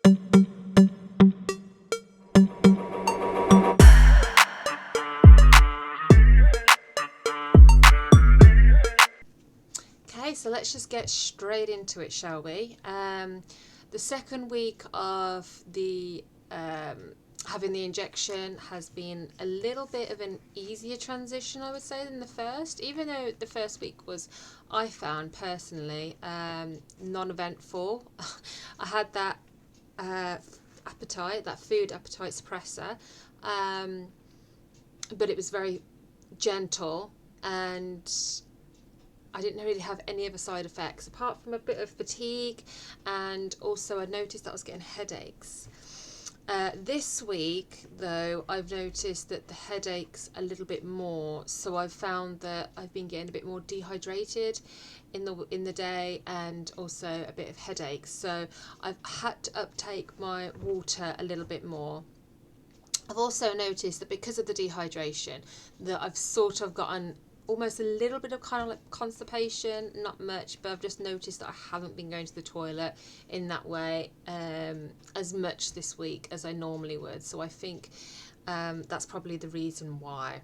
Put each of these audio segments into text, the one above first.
Okay, so let's just get straight into it, shall we? The second week of the having the injection has been a little bit of an easier transition, I would say, than the first. Even though the first week was, I found personally, non-eventful. I had that food appetite suppressor, but it was very gentle, and I didn't really have any other side effects apart from a bit of fatigue, and also I noticed that I was getting headaches. This week, though, I've noticed that the headaches a little bit more, so I've found that I've been getting a bit more dehydrated in the day, and also a bit of headaches. So I've had to uptake my water a little bit more. I've also noticed that because of the dehydration, that I've sort of gotten almost a little bit of kind of like constipation, not much, but I've just noticed that I haven't been going to the toilet in that way as much this week as I normally would. So I think that's probably the reason why.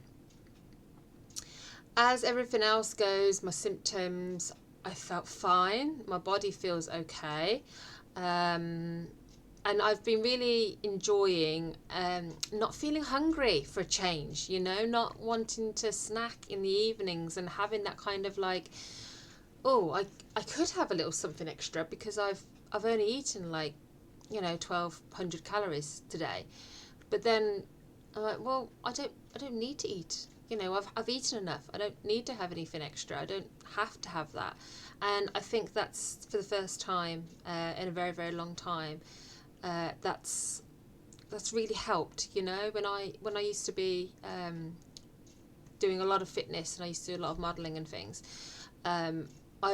As everything else goes, my symptoms, I felt fine. My body feels okay. And I've been really enjoying not feeling hungry for a change, not wanting to snack in the evenings and having that kind of like, oh, I could have a little something extra because I've only eaten like, 1,200 calories today. But then I'm like, well, I don't need to eat. I've eaten enough. I don't need to have anything extra. I don't have to have that. And I think that's for the first time in a very, very long time. That's really helped, when I used to be doing a lot of fitness, and I used to do a lot of modelling and things.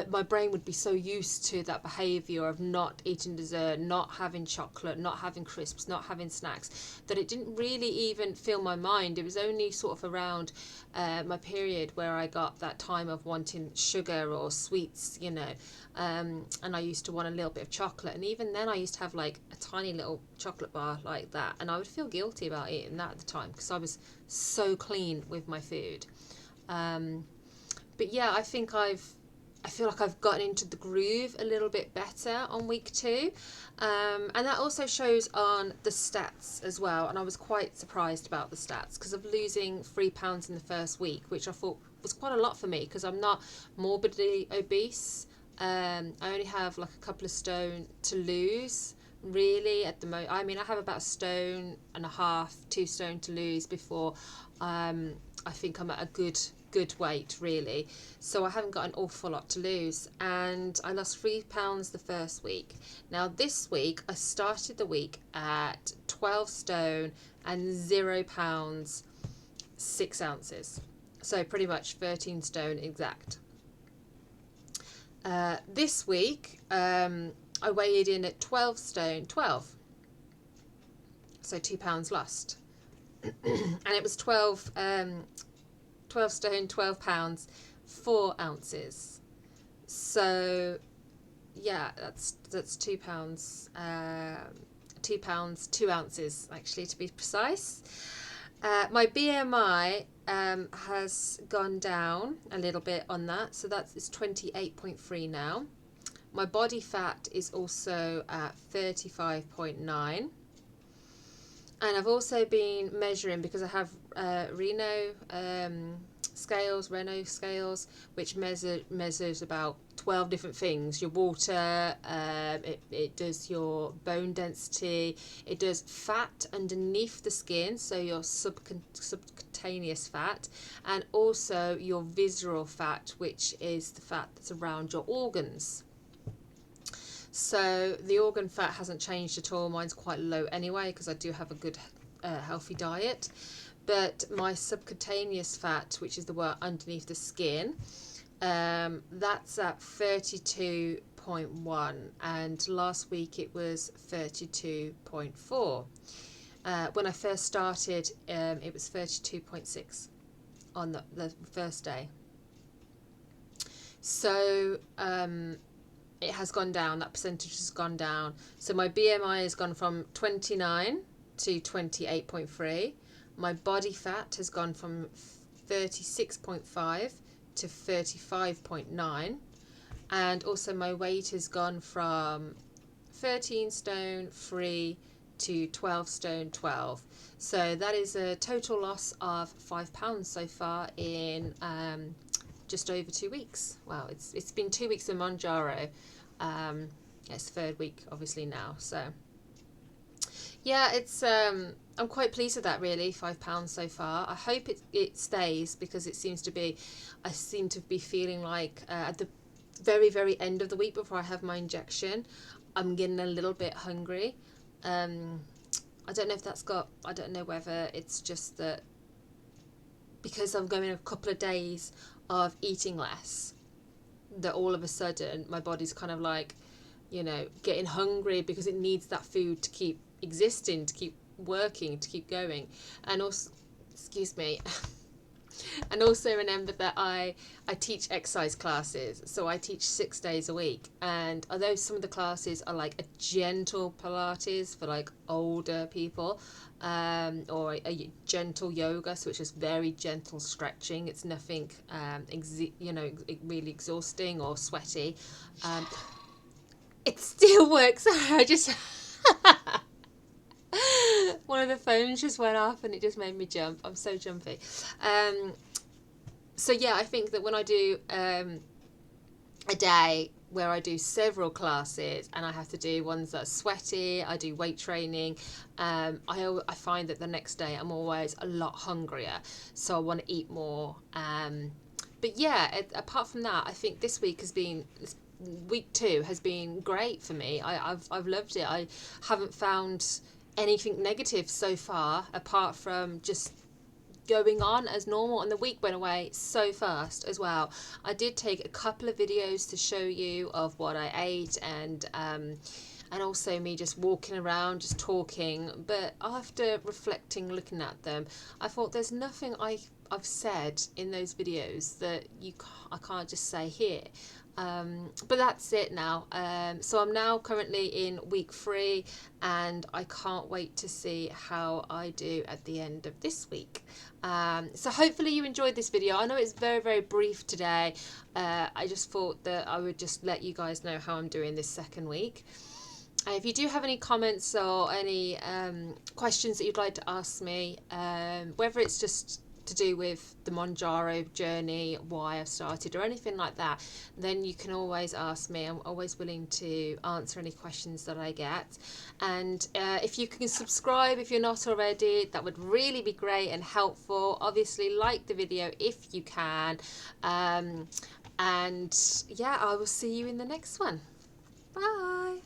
My brain would be so used to that behaviour of not eating dessert, not having chocolate, not having crisps, not having snacks, that it didn't really even fill my mind. It was only sort of around my period where I got that time of wanting sugar or sweets, and I used to want a little bit of chocolate. And even then I used to have like a tiny little chocolate bar like that, and I would feel guilty about eating that at the time because I was so clean with my food. But yeah, I feel like I've gotten into the groove a little bit better on week 2. And that also shows on the stats as well. And I was quite surprised about the stats because of losing 3 pounds in the first week, which I thought was quite a lot for me because I'm not morbidly obese. I only have like a couple of stone to lose really at the moment. I mean, I have about 1.5 stone, 2 stone to lose before I think I'm at a good weight really, so I haven't got an awful lot to lose, and I lost 3 pounds the first week. Now this week I started the week at 12 stone and 0 pounds 6 ounces, so pretty much 13 stone exact. This week I weighed in at 12 stone 12, so 2 pounds lost. And it was 12 stone 12 pounds 4 ounces, so yeah, that's 2 pounds 2 ounces actually, to be precise. My BMI has gone down a little bit on that, so it's 28.3 now. My body fat is also at 35.9. And I've also been measuring, because I have Renault scales, which measures about 12 different things. Your water, it does your bone density, it does fat underneath the skin, so your subcutaneous fat, and also your visceral fat, which is the fat that's around your organs. So the organ fat hasn't changed at all. Mine's quite low anyway because I do have a good healthy diet. But my subcutaneous fat, which is the one underneath the skin, that's at 32.1, and last week it was 32.4. When I first started, it was 32.6 on the first day. So it has gone down. That percentage has gone down. So my BMI has gone from 29 to 28.3. My body fat has gone from 36.5 to 35.9. And also my weight has gone from 13 stone 3 to 12 stone 12. So that is a total loss of £5 so far in just over 2 weeks. Wow, it's been 2 weeks of Mounjaro. It's third week obviously now. So yeah, it's I'm quite pleased with that, really. £5 so far. I hope it stays, because it seems to be, I seem to be feeling like at the very end of the week before I have my injection, I'm getting a little bit hungry. I don't know if that's got, I don't know whether it's just that because I'm going a couple of days of eating less, that all of a sudden my body's kind of like, you know, getting hungry because it needs that food to keep existing, to keep working, to keep going. And also, excuse me, and also remember that I teach exercise classes, so I teach 6 days a week, and although some of the classes are like a gentle Pilates for like older people, or a gentle yoga, so it's just very gentle stretching, it's nothing really exhausting or sweaty, it still works. I just one of the phones just went off and it just made me jump. I'm so jumpy. So yeah, I think that when I do a day where I do several classes and I have to do ones that are sweaty, I do weight training, I find that the next day I'm always a lot hungrier, so I want to eat more. But yeah, apart from that, I think this week has been, week 2 has been great for me. I've loved it. I haven't found anything negative so far, apart from just going on as normal, and the week went away so fast as well. I did take a couple of videos to show you of what I ate, and also me just walking around, just talking, but after reflecting, looking at them, I thought there's nothing I've said in those videos that I can't just say here. But that's it now. So I'm now currently in week 3, and I can't wait to see how I do at the end of this week. So hopefully you enjoyed this video. I know it's very brief today. I just thought that I would just let you guys know how I'm doing this second week. If you do have any comments or any questions that you'd like to ask me, whether it's just to do with the Mounjaro journey, why I started, or anything like that, then you can always ask me. I'm always willing to answer any questions that I get. And if you can subscribe if you're not already, that would really be great and helpful. Obviously, like the video if you can. And yeah, I will see you in the next one. Bye.